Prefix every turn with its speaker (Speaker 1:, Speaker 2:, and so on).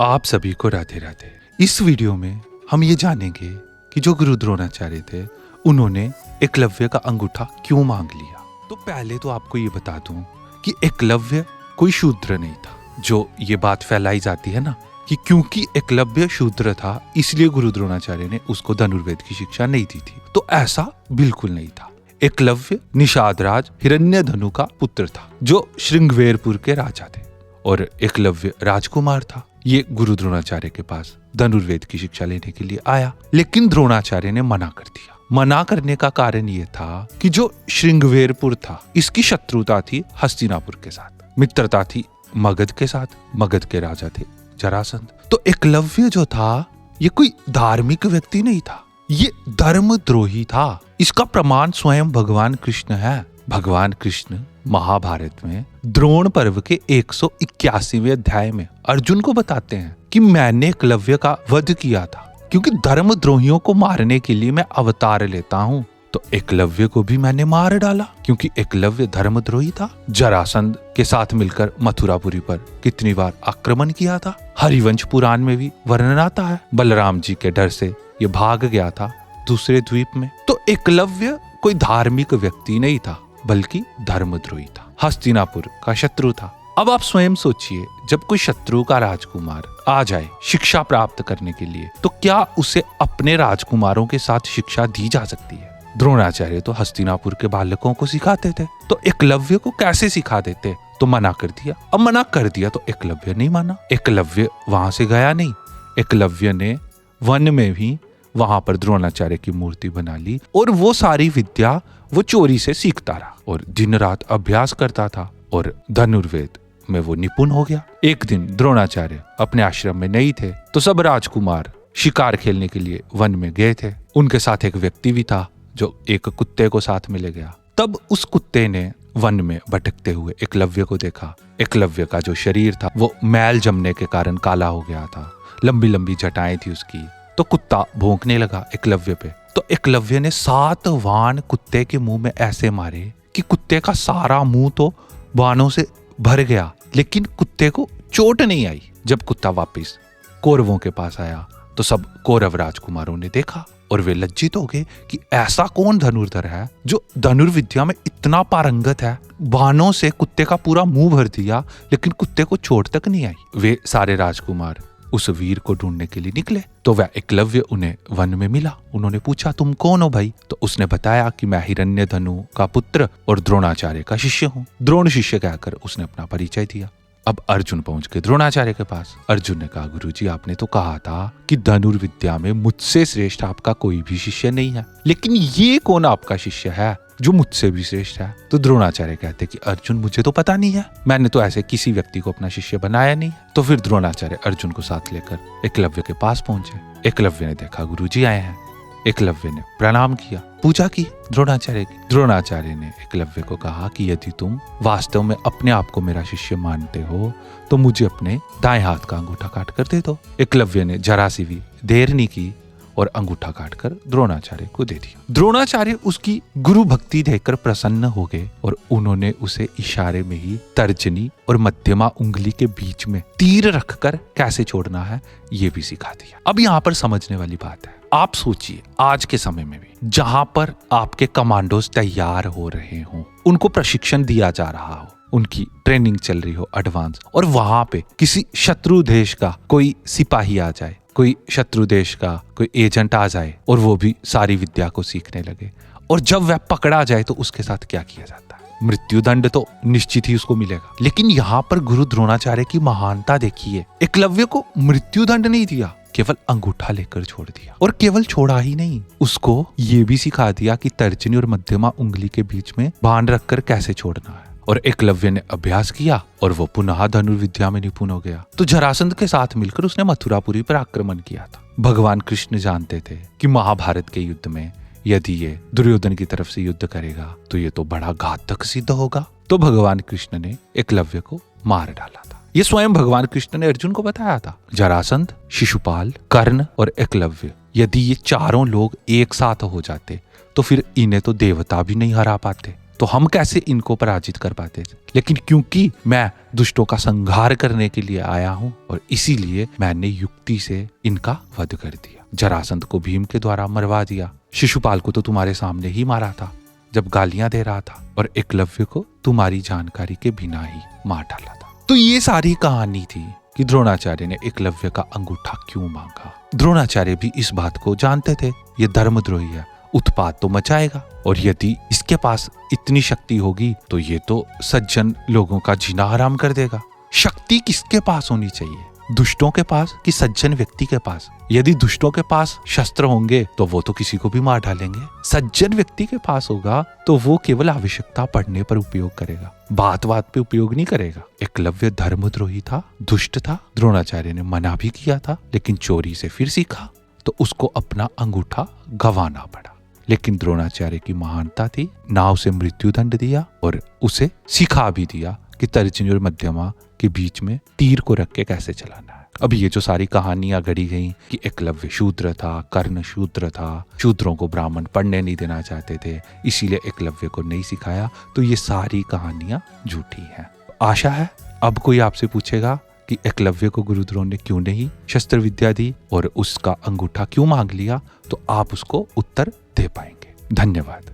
Speaker 1: आप सभी को राधे राधे। इस वीडियो में हम ये जानेंगे कि जो गुरु द्रोणाचार्य थे उन्होंने एकलव्य का अंगूठा क्यों मांग लिया। तो पहले तो आपको ये बता दूं कि एकलव्य कोई शूद्र नहीं था। जो ये बात फैलाई जाती है ना कि क्योंकि एकलव्य शूद्र था इसलिए गुरु द्रोणाचार्य ने उसको धनुर्वेद की शिक्षा नहीं दी थी, तो ऐसा बिल्कुल नहीं था। एकलव्य निषाद राज हिरण्यधनु का पुत्र था जो श्रृंगवेरपुर के राजा थे और एकलव्य राजकुमार था। ये गुरु द्रोणाचार्य के पास धनुर्वेद की शिक्षा लेने के लिए आया, लेकिन द्रोणाचार्य ने मना कर दिया। मना करने का कारण ये था कि जो श्रृंगवेरपुर था इसकी शत्रुता थी हस्तिनापुर के साथ, मित्रता थी मगध के साथ। मगध के राजा थे जरासंध। तो एकलव्य जो था ये कोई धार्मिक व्यक्ति नहीं था, ये धर्मद्रोही था। इसका प्रमाण स्वयं भगवान कृष्ण है। भगवान कृष्ण महाभारत में द्रोण पर्व के 181वें अध्याय में अर्जुन को बताते हैं कि मैंने एकलव्य का वध किया था क्योंकि धर्मद्रोहियों को मारने के लिए मैं अवतार लेता हूँ। तो एकलव्य को भी मैंने मार डाला क्योंकि एकलव्य धर्मद्रोही था। जरासंध के साथ मिलकर मथुरापुरी पर कितनी बार आक्रमण किया था। हरिवंश पुराण में भी वर्णन आता है बलराम जी के डर से ये भाग गया था दूसरे द्वीप में। तो एकलव्य कोई धार्मिक व्यक्ति नहीं था बल्कि धर्मद्रोही था, हस्तिनापुर का शत्रु था। अब आप स्वयं सोचिए, जब कोई शत्रु का राजकुमार आ जाए शिक्षा प्राप्त करने के लिए तो क्या उसे अपने राजकुमारों के साथ शिक्षा दी जा सकती है? द्रोणाचार्य तो हस्तिनापुर के बालकों को सिखाते थे, तो एकलव्य को कैसे सिखा देते? तो मना कर दिया। अब मना कर दिया तो एकलव्य नहीं माना। एकलव्य वहां से गया नहीं। एकलव्य ने वन में भी वहां पर द्रोणाचार्य की मूर्ति बना ली और वो सारी विद्या वो चोरी से सीखता रहा और दिन रात अभ्यास करता था और धनुर्वेद में वो निपुण हो गया। एक दिन द्रोणाचार्य अपने आश्रम में नहीं थे तो सब राजकुमार शिकार खेलने के लिए वन में गए थे। उनके साथ एक व्यक्ति भी था जो एक कुत्ते को साथ में ले गया। तब उस कुत्ते ने वन में भटकते हुए एकलव्य को देखा। एकलव्य का जो शरीर था वो मैल जमने के कारण काला हो गया था, लंबी लंबी जटाएं थी उसकी। तो कुत्ता भौंकने लगा एकलव्य पे। तो एकलव्य ने 7 वाण कुत्ते के मुंह में ऐसे मारे कि कुत्ते का सारा मुंह तो बाणों से भर गया, लेकिन कुत्ते को चोट नहीं आई। जब कुत्ता वापस कौरवों के पास आया तो सब कौरव राजकुमारों ने देखा और वे लज्जित हो गए कि ऐसा कौन धनुर्धर है जो धनुर्विद्या में इतना पारंगत है। बाणों से कुत्ते का पूरा मुंह भर दिया लेकिन कुत्ते को चोट तक नहीं आई। वे सारे राजकुमार उस वीर को ढूंढने के लिए निकले तो वह एकलव्य उन्हें वन में मिला। उन्होंने पूछा, तुम कौन हो भाई? तो उसने बताया कि मैं हिरण्यधनु का पुत्र और द्रोणाचार्य का शिष्य हूँ। द्रोण शिष्य कहकर उसने अपना परिचय दिया। अब अर्जुन पहुंच गए द्रोणाचार्य के पास। अर्जुन ने कहा, गुरुजी आपने तो कहा था कि धनुर्विद्या में मुझसे श्रेष्ठ आपका कोई भी शिष्य नहीं है, लेकिन ये कौन आपका शिष्य है जो मुझसे भी श्रेष्ठ है? तो द्रोणाचार्य कहते कि अर्जुन मुझे तो पता नहीं है, मैंने तो ऐसे किसी व्यक्ति को अपना शिष्य बनाया नहीं। तो फिर द्रोणाचार्य अर्जुन को साथ लेकर एकलव्य के पास पहुंचे। एकलव्य ने देखा गुरुजी आए हैं। एकलव्य ने प्रणाम किया, पूजा की द्रोणाचार्य की। द्रोणाचार्य ने एकलव्य को कहा कि यदि तुम वास्तव में अपने आप को मेरा शिष्य मानते हो तो मुझे अपने दाएं हाथ का अंगूठा काट कर दे दो। एकलव्य ने जरा सी भी देर नहीं की और अंगूठा काटकर द्रोणाचार्य को दे दिया। द्रोणाचार्य उसकी गुरु भक्ति देखकर प्रसन्न हो गए और उन्होंने उसे इशारे में ही तर्जनी और मध्यमा उंगली के बीच में तीर रखकर कैसे छोड़ना है ये भी सिखा दिया। अब यहाँ पर समझने वाली बात है, आप सोचिए आज के समय में भी जहां पर आपके कमांडोज तैयार हो रहे हों, उनको प्रशिक्षण दिया जा रहा हो, उनकी ट्रेनिंग चल रही हो एडवांस, और वहां पे किसी शत्रु देश का कोई सिपाही आ जाए, कोई शत्रु देश का कोई एजेंट आ जाए और वो भी सारी विद्या को सीखने लगे, और जब वह पकड़ा जाए तो उसके साथ क्या किया जाता है? मृत्युदंड तो निश्चित ही उसको मिलेगा। लेकिन यहाँ पर गुरु द्रोणाचार्य की महानता देखिए, एकलव्य को मृत्युदंड नहीं दिया, केवल अंगूठा लेकर छोड़ दिया। और केवल छोड़ा ही नहीं, उसको ये भी सिखा दिया कि तर्जनी और मध्यमा उंगली के बीच में बाण रखकर कैसे छोड़ना है। और एकलव्य ने अभ्यास किया और वो पुनः धनुर्विद्या में निपुण हो गया। तो जरासंध के साथ मिलकर उसने मथुरापुरी पर आक्रमण किया था। भगवान कृष्ण जानते थे कि महाभारत के युद्ध में यदि ये दुर्योधन की तरफ से युद्ध करेगा तो ये तो बड़ा घातक सिद्ध होगा। तो भगवान कृष्ण ने एकलव्य को मार डाला था। ये स्वयं भगवान कृष्ण ने अर्जुन को बताया था। जरासंध, शिशुपाल, कर्ण और एकलव्य, यदि ये चारों लोग एक साथ हो जाते तो फिर इन्हें तो देवता भी नहीं हरा पाते। तो हम कैसे इनको पराजित कर पाते थे। लेकिन क्योंकि मैं दुष्टों का संहार करने के लिए आया हूँ और इसीलिए मैंने युक्ति से इनका वध कर दिया। जरासंध को भीम के द्वारा मरवा दिया, शिशुपाल को तो तुम्हारे सामने ही मारा था जब गालियां दे रहा था, और एकलव्य को तुम्हारी जानकारी के बिना ही मार डाला था। तो ये सारी कहानी थी कि द्रोणाचार्य ने एकलव्य का अंगूठा क्यों मांगा। द्रोणाचार्य भी इस बात को जानते थे, ये धर्मद्रोही है, उत्पात तो मचाएगा, और यदि इसके पास इतनी शक्ति होगी तो ये तो सज्जन लोगों का जीना हराम कर देगा। शक्ति किसके पास होनी चाहिए, दुष्टों के पास कि सज्जन व्यक्ति के पास? यदि दुष्टों के पास शस्त्र होंगे तो वो तो किसी को भी मार डालेंगे। सज्जन व्यक्ति के पास होगा तो वो केवल आवश्यकता पड़ने पर उपयोग करेगा, बात बात पे उपयोग नहीं करेगा। एकलव्य धर्मद्रोही था, दुष्ट था, द्रोणाचार्य ने मना भी किया था, लेकिन चोरी से फिर सीखा तो उसको अपना अंगूठा गंवाना पड़ा। लेकिन द्रोणाचार्य की महानता थी, ना उसे मृत्यु दंड दिया और उसे सिखा भी दिया कि तर्जनी और मध्यमा के बीच में तीर को रख के कैसे चलाना है। अब ये जो सारी कहानियां गढ़ी गई कि एकलव्य शूद्र था, कर्ण शूद्र था, शूद्रों को ब्राह्मण पढ़ने नहीं देना चाहते थे, इसीलिए एकलव्य को नहीं सिखाया, तो ये सारी कहानियां झूठी हैं। आशा है अब कोई आपसे पूछेगा कि एकलव्य को गुरुद्रोण ने क्यों नहीं शस्त्र विद्या दी और उसका अंगूठा क्यों मांग लिया, तो आप उसको उत्तर दे पाएंगे। धन्यवाद।